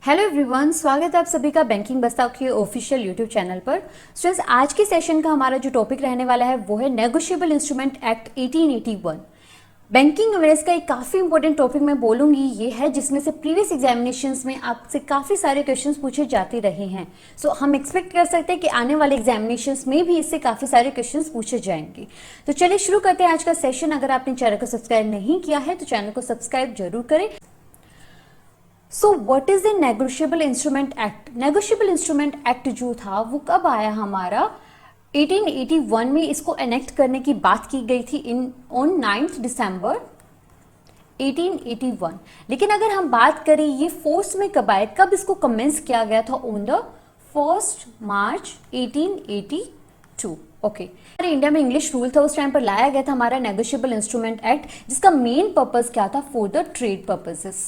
Hello everyone, स्वागत है आप सभी का बैंकिंग बस्ताव के ऑफिशियल यूट्यूब चैनल पर। स्टूडेंट्स, आज के सेशन का हमारा जो टॉपिक रहने वाला है वो है negotiable instrument act 1881। Banking awareness का एक काफ़ी इंपॉर्टेंट टॉपिक मैं बोलूँगी ये है जिसमें से प्रीवियस एग्जामिनेशंस में आपसे काफ़ी सारे क्वेश्चंस पूछे जाते रहे हैं। सो हम एक्सपेक्ट कर सकते हैं कि आने वाले एग्जामिनेशंस में भी इससे काफ़ी सारे क्वेश्चंस पूछे जाएंगे। तो चलिए शुरू करते हैं आज का सेशन। अगर आपने चैनल को सब्सक्राइब नहीं किया है तो चैनल को सब्सक्राइब जरूर करें। So what is the negotiable instrument act? Negotiable instrument act जो था वो कब आया हमारा? 1881 में इसको एनेक्ट करने की बात की गई थी ऑन 9 दिसंबर 1881। लेकिन अगर हम बात करें ये फोर्स में कब आए, कब इसको कमेंस किया गया था? On the 1 March 1882। ओके, हमारे इंडिया में इंग्लिश रूल था, उस टाइम पर लाया गया था हमारा नेगोशिएबल इंस्ट्रूमेंट एक्ट, जिसका मेन पर्पस क्या था? For the trade purposes.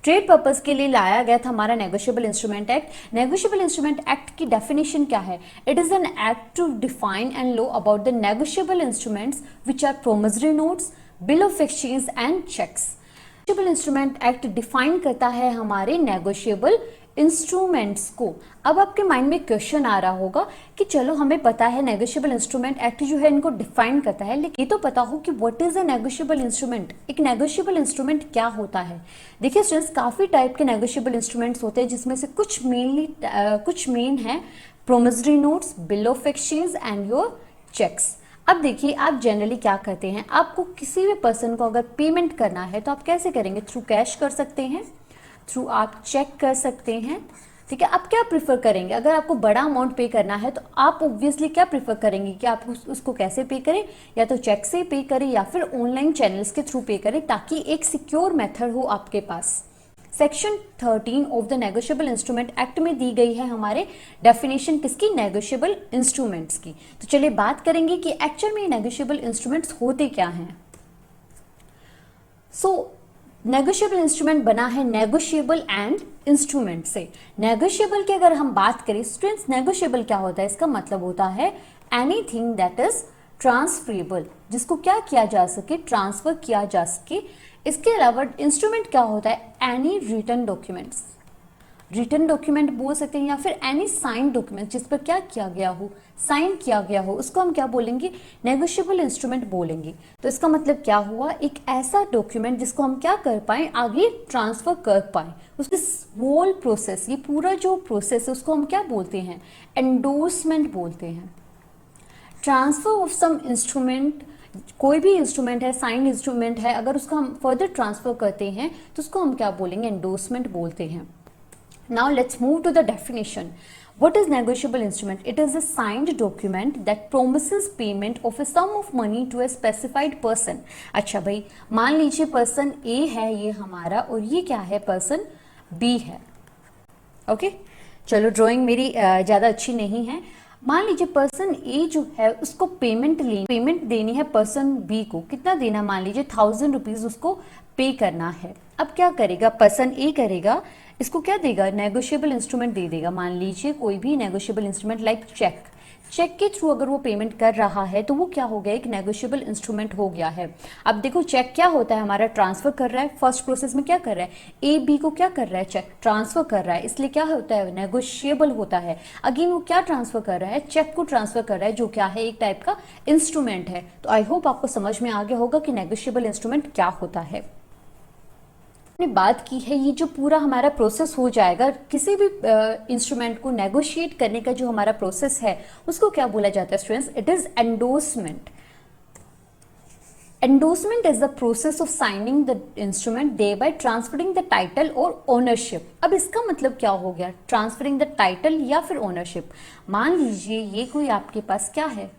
Trade purpose के लिए लाया गया था हमारा negotiable instrument act. Negotiable instrument act की डेफिनेशन क्या है? It is an act to define and law about the negotiable instruments which are promissory notes, bill of exchange and cheques. Negotiable instrument act define करता है हमारे negotiable instruments को। अब आपके mind में क्वेश्चन आ रहा होगा कि चलो हमें पता है नेगोशिएबल इंस्ट्रूमेंट एक्ट जो है इनको डिफाइन करता है, लेकिन ये तो पता हो कि what is a negotiable instrument. एक नेगोशिएबल इंस्ट्रूमेंट क्या होता है? देखिए स्टूडेंट्स, काफ़ी टाइप के नेगोशिएबल इंस्ट्रूमेंट्स होते हैं जिसमें से कुछ मेन है promissory notes, bill of exchange and your cheques. अब देखिए, आप जनरली क्या करते हैं, आपको किसी भी पर्सन को अगर पेमेंट करना है तो आप कैसे करेंगे? थ्रू कैश कर सकते हैं, थ्रू आप चेक कर सकते हैं। ठीक है, आप क्या प्रिफर करेंगे? अगर आपको बड़ा अमाउंट पे करना है तो आप ऑब्वियसली क्या प्रिफर करेंगे कि आप उसको कैसे पे करें? या तो चेक से पे करें या फिर ऑनलाइन चैनल्स के थ्रू पे करें, ताकि एक सिक्योर मेथड हो आपके पास। Section 13 of the negotiable instrument act में दी गई है हमारे डेफिनेशन किसकी? नेगोशिएबल इंस्ट्रूमेंट्स की। तो चलिए बात करेंगे कि एक्चुअल में नेगोशिएबल इंस्ट्रूमेंट्स होते क्या हैं। नेगोशिएबल इंस्ट्रूमेंट बना है नेगोशिएबल एंड इंस्ट्रूमेंट से। नेगोशिएबल की अगर हम बात करें स्टूडेंट्स, नेगोशिएबल क्या होता है? इसका मतलब होता है एनीथिंग दैट इज ट्रांसफरेबल, जिसको क्या किया जा सके? ट्रांसफर किया जा सके। इसके अलावा इंस्ट्रूमेंट क्या होता है? Any written documents, written document बोल सकते हैं, या फिर एनी साइन डॉक्यूमेंट जिस पर क्या किया गया हो, साइन किया गया हो, उसको हम क्या बोलेंगे? नेगोशिएबल इंस्ट्रूमेंट बोलेंगे। तो इसका मतलब क्या हुआ? एक ऐसा डॉक्यूमेंट जिसको हम क्या कर पाए? आगे ट्रांसफर कर पाए। उसकी होल प्रोसेस, ये पूरा जो प्रोसेस है उसको हम क्या बोलते हैं? एंडोर्समेंट बोलते हैं। ट्रांसफर ऑफ सम इंस्ट्रूमेंट, कोई भी इंस्ट्रूमेंट है, साइन इंस्ट्रूमेंट है, अगर उसको हम फर्दर ट्रांसफर करते हैं तो उसको हम क्या बोलेंगे? एंडोर्समेंट बोलते हैं। Now let's move to the definition. What is negotiable instrument? It is a signed document that promises payment of a sum of money to a specified person. अच्छा भाई, मान लीजिए पर्सन A है ये हमारा, और ये क्या है? पर्सन B है। ओके, चलो ड्राइंग मेरी ज़्यादा अच्छी नहीं है। मान लीजिए पर्सन ए जो है उसको पेमेंट देनी है पर्सन बी को। कितना देना? मान लीजिए 1000 रुपीज उसको पे करना है। अब क्या करेगा पर्सन ए? करेगा इसको क्या देगा? नेगोशिएबल इंस्ट्रूमेंट दे देगा। मान लीजिए कोई भी negotiable instrument like cheque, cheque के थ्रू अगर वो पेमेंट कर रहा है तो वो क्या हो गया? एक नेगोशिएबल इंस्ट्रूमेंट हो गया है। अब देखो चेक क्या होता है हमारा? ट्रांसफर कर रहा है। फर्स्ट प्रोसेस में क्या कर रहा है? ए बी को क्या कर रहा है? चेक ट्रांसफर कर रहा है, इसलिए क्या होता है? नेगोशिएबल होता है। अगेन वो क्या ट्रांसफर कर रहा है? चेक को ट्रांसफर कर रहा है, जो क्या है? एक टाइप का इंस्ट्रूमेंट है। तो आई होप आपको समझ में आ गया होगा कि नेगोशिएबल इंस्ट्रूमेंट क्या होता है। ने बात की है ये जो पूरा हमारा प्रोसेस हो जाएगा, किसी भी इंस्ट्रूमेंट को नेगोशिएट करने का जो हमारा प्रोसेस है उसको क्या बोला जाता है students? It is endorsement. Endorsement is the process of signing the instrument thereby transferring the title और ओनरशिप। अब इसका मतलब क्या हो गया? ट्रांसफरिंग द टाइटल या फिर ओनरशिप। मान लीजिए ये कोई आपके पास क्या है?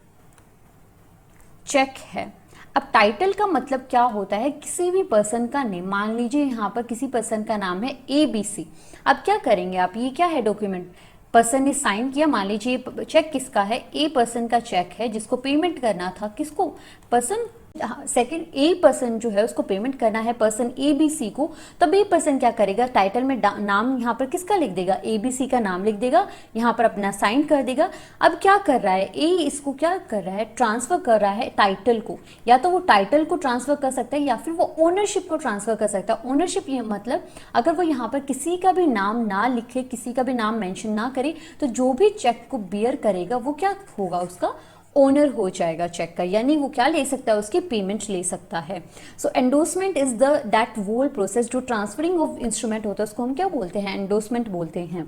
चेक है। अब टाइटल का मतलब क्या होता है? किसी भी पर्सन का नेम। मान लीजिए यहाँ पर किसी पर्सन का नाम है ABC। अब क्या करेंगे आप? ये क्या है? डॉक्यूमेंट पर्सन ने साइन किया। मान लीजिए चेक किसका है? ए पर्सन का चेक है जिसको पेमेंट करना था। किसको? पर्सन सेकंड ए पर्सन जो है उसको पेमेंट करना है पर्सन ए बी सी को, तब ए पर्सन क्या करेगा, टाइटल में नाम यहाँ पर किसका लिख देगा, ए बी सी का नाम लिख देगा, यहाँ पर अपना साइन कर देगा। अब क्या कर रहा है, ए इसको क्या कर रहा है, ट्रांसफर कर रहा है टाइटल को, या तो वो टाइटल को ट्रांसफर कर सकता है या फिर वो ओनरशिप को ट्रांसफर कर सकता है। ओनरशिप ये मतलब अगर वो यहाँ पर किसी का भी नाम ना लिखे, किसी का भी नाम मेंशन ना करे, तो जो भी चेक को बियर करेगा वो क्या होगा, उसका ओनर हो जाएगा चेक का, यानी वो क्या ले सकता है, उसकी पेमेंट ले सकता है। So endorsement is the that whole process, जो ट्रांसफरिंग ऑफ इंस्ट्रूमेंट होता है उसको हम क्या बोलते हैं, एंडोर्समेंट बोलते हैं।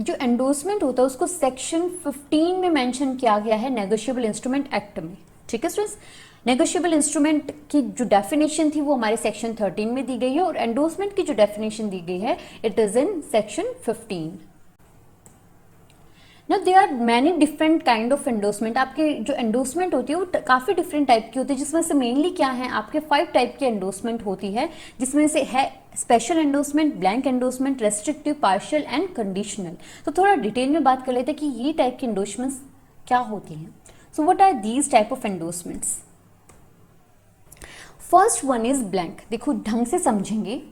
जो एंडोर्समेंट होता है उसको सेक्शन 15 में मेंशन किया गया है नेगोशिएबल इंस्ट्रूमेंट एक्ट में। ठीक है स्टूडेंट्स, नेगोशिएबल इंस्ट्रूमेंट की जो डेफिनेशन थी वो हमारे सेक्शन 13 में दी गई है, और एंडोर्समेंट की जो डेफिनेशन दी गई है it is in section 15। Now there are many different kind of endorsement। आपके जो एंडोर्समेंट होती है वो काफ़ी डिफरेंट टाइप की होती है, जिसमें से मेनली क्या है, आपके 5 टाइप की एंडोर्समेंट होती है, जिसमें से है special endorsement, blank endorsement, restrictive, partial and conditional. तो थोड़ा डिटेल में बात कर लेते हैं कि ये टाइप की एंडोर्समेंट्स क्या होती हैं। So what are these type of endorsements. First one is blank. देखो ढंग से समझेंगे,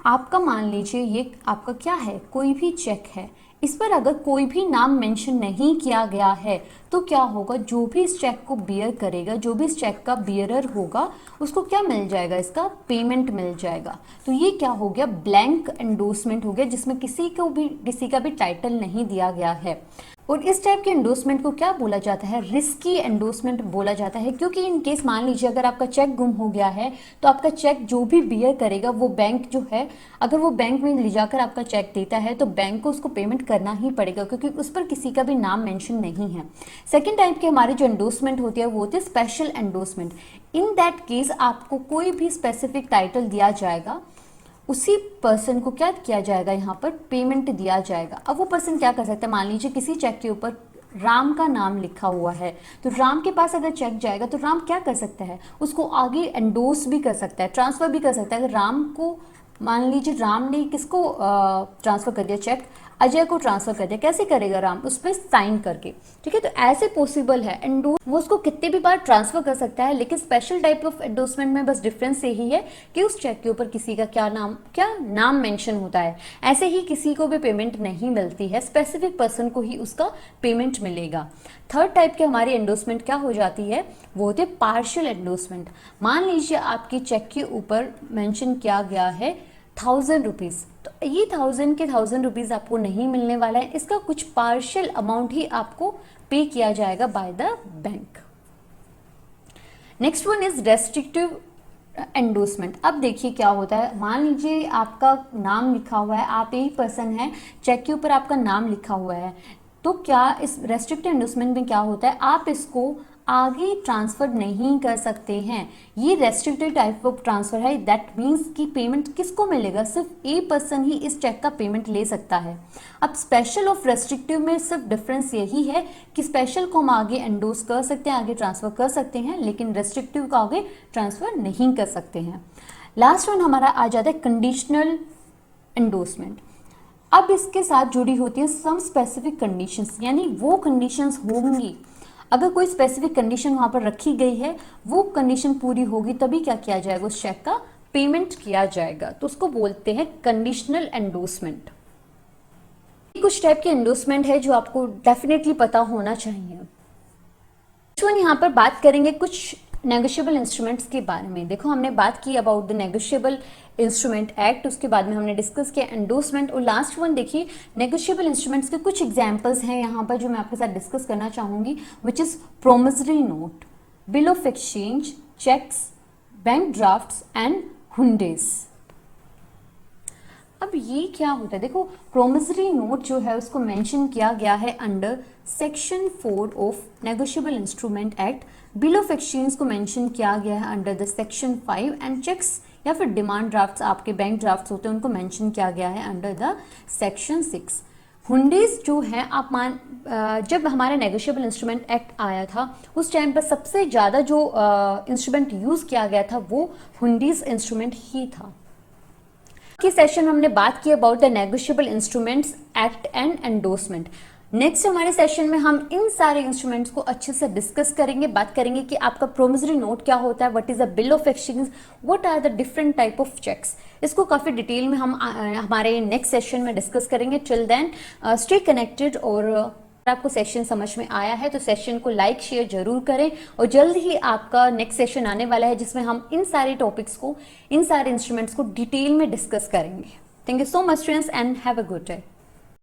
आपका मान लीजिए ये आपका क्या है, कोई भी चेक है, इस पर अगर कोई भी नाम मेंशन नहीं किया गया है तो क्या होगा, जो भी इस चेक को बियर करेगा, जो भी इस चेक का बियरर होगा, उसको क्या मिल जाएगा, इसका पेमेंट मिल जाएगा। तो ये क्या हो गया, ब्लैंक एंडोर्समेंट हो गया, जिसमें किसी का भी टाइटल नहीं दिया गया है। और इस टाइप के एंडोर्समेंट को क्या बोला जाता है, रिस्की एंडोर्समेंट बोला जाता है, क्योंकि इन केस मान लीजिए अगर आपका चेक गुम हो गया है तो आपका चेक जो भी बियर करेगा वो बैंक जो है, अगर वो बैंक में ले जाकर आपका चेक देता है तो बैंक को उसको पेमेंट करना ही पड़ेगा, क्योंकि उस पर किसी का भी नाम मेंशन नहीं है। सेकेंड टाइप के हमारी जो एंडोर्समेंट होती है वो होती है special endorsement. In that case आपको कोई भी स्पेसिफिक टाइटल दिया जाएगा, उसी पर्सन को क्या किया जाएगा, यहाँ पर पेमेंट दिया जाएगा। अब वो पर्सन क्या कर सकता है, मान लीजिए किसी चेक के ऊपर राम का नाम लिखा हुआ है, तो राम के पास अगर चेक जाएगा तो राम क्या कर सकता है, उसको आगे एंडोर्स भी कर सकता है, ट्रांसफर भी कर सकता है। अगर राम को मान लीजिए राम ने किसको ट्रांसफर कर दिया, चेक अजय को ट्रांसफर कर दिया, कैसे करेगा राम, उस पर साइन करके। ठीक है, तो ऐसे पॉसिबल है एंडोर्स, वो उसको कितने भी बार ट्रांसफर कर सकता है, लेकिन स्पेशल टाइप ऑफ एंडोर्समेंट में बस डिफरेंस यही है कि उस चेक के ऊपर किसी का क्या नाम मेंशन होता है। ऐसे ही किसी को भी पेमेंट नहीं मिलती है, स्पेसिफिक पर्सन को ही उसका पेमेंट मिलेगा। थर्ड टाइप की हमारी एंडोर्समेंट क्या हो जाती है, वो होती है पार्शियल एंडोर्समेंट। मान लीजिए आपके चेक के ऊपर मेंशन किया गया है 1000 रुपीज़, तो ये 1000 रुपीज़ आपको नहीं मिलने वाला है, इसका कुछ पार्शियल अमाउंट ही आपको पे किया जाएगा by the bank. Next one is restrictive endorsement. अब देखिए क्या होता है, मान लीजिए आपका नाम लिखा हुआ है, आप यही पर्सन है, चेक के ऊपर आपका नाम लिखा हुआ है, तो क्या इस रेस्ट्रिक्टिव एंडोर्समेंट में क्या होता है, आप इसको आगे ट्रांसफर नहीं कर सकते हैं। ये रेस्ट्रिक्टेड टाइप ऑफ ट्रांसफर है, दैट मीन्स कि पेमेंट किसको मिलेगा, सिर्फ ए पर्सन ही इस चेक का पेमेंट ले सकता है। अब स्पेशल और रेस्ट्रिक्टिव में सिर्फ डिफरेंस यही है कि स्पेशल को हम आगे एंडोर्स कर सकते हैं, आगे ट्रांसफर कर सकते हैं, लेकिन रेस्ट्रिक्टिव को आगे ट्रांसफर नहीं कर सकते हैं। लास्ट वन हमारा आ जाता है कंडीशनल एंडोर्समेंट। अब इसके साथ जुड़ी होती है सम स्पेसिफिक कंडीशंस, यानी वो कंडीशंस होंगी, अगर कोई स्पेसिफिक कंडीशन वहाँ पर रखी गई है, वो कंडीशन पूरी होगी तभी क्या किया जाएगा, उस चेक का पेमेंट किया जाएगा, तो उसको बोलते हैं कंडीशनल एंडोर्समेंट। कुछ टाइप के एंडोर्समेंट है जो आपको डेफिनेटली पता होना चाहिए। यहाँ पर बात करेंगे कुछ नेगोशिएबल इंस्ट्रूमेंट्स के बारे में। देखो हमने बात की about the negotiable instrument act, उसके बाद में हमने डिस्कस किया एंडोर्समेंट, और लास्ट वन देखिए नेगोशिएबल इंस्ट्रूमेंट्स के कुछ एग्जांपल्स हैं यहाँ पर जो मैं आपके साथ डिस्कस करना चाहूँगी, which is promissory note, bill of exchange, cheques, bank drafts and hundis. अब ये क्या होता है, देखो प्रोमिसरी नोट जो है उसको मेंशन किया गया है under section 4 of negotiable instrument act, bill of exchange को मेंशन किया गया है under the section 5 and cheques या फिर डिमांड ड्राफ्ट्स, आपके बैंक ड्राफ्ट्स होते हैं, उनको मेंशन किया गया है अंडर द सेक्शन 6। हुंडीज जो है आप जब हमारा नेगोशिएबल इंस्ट्रूमेंट एक्ट आया था उस टाइम पर सबसे ज़्यादा जो इंस्ट्रूमेंट यूज़ किया गया था वो हुंडीज इंस्ट्रूमेंट ही था। की सेशन में हमने बात की about the negotiable instruments act and endorsement. Next हमारे सेशन में हम इन सारे इंस्ट्रूमेंट्स को अच्छे से डिस्कस करेंगे, बात करेंगे कि आपका प्रोमिसरी नोट क्या होता है, what is a bill of exchange, what are the different type of cheques. इसको काफ़ी डिटेल में हम हमारे नेक्स्ट सेशन में डिस्कस करेंगे। Till then stay connected. और आपको सेशन समझ में आया है तो सेशन को लाइक शेयर जरूर करें, और जल्द ही आपका नेक्स्ट सेशन आने वाला है जिसमें हम इन सारे टॉपिक्स को, इन सारे इंस्ट्रूमेंट्स को डिटेल में डिस्कस करेंगे। Thank you so much students and have a good day.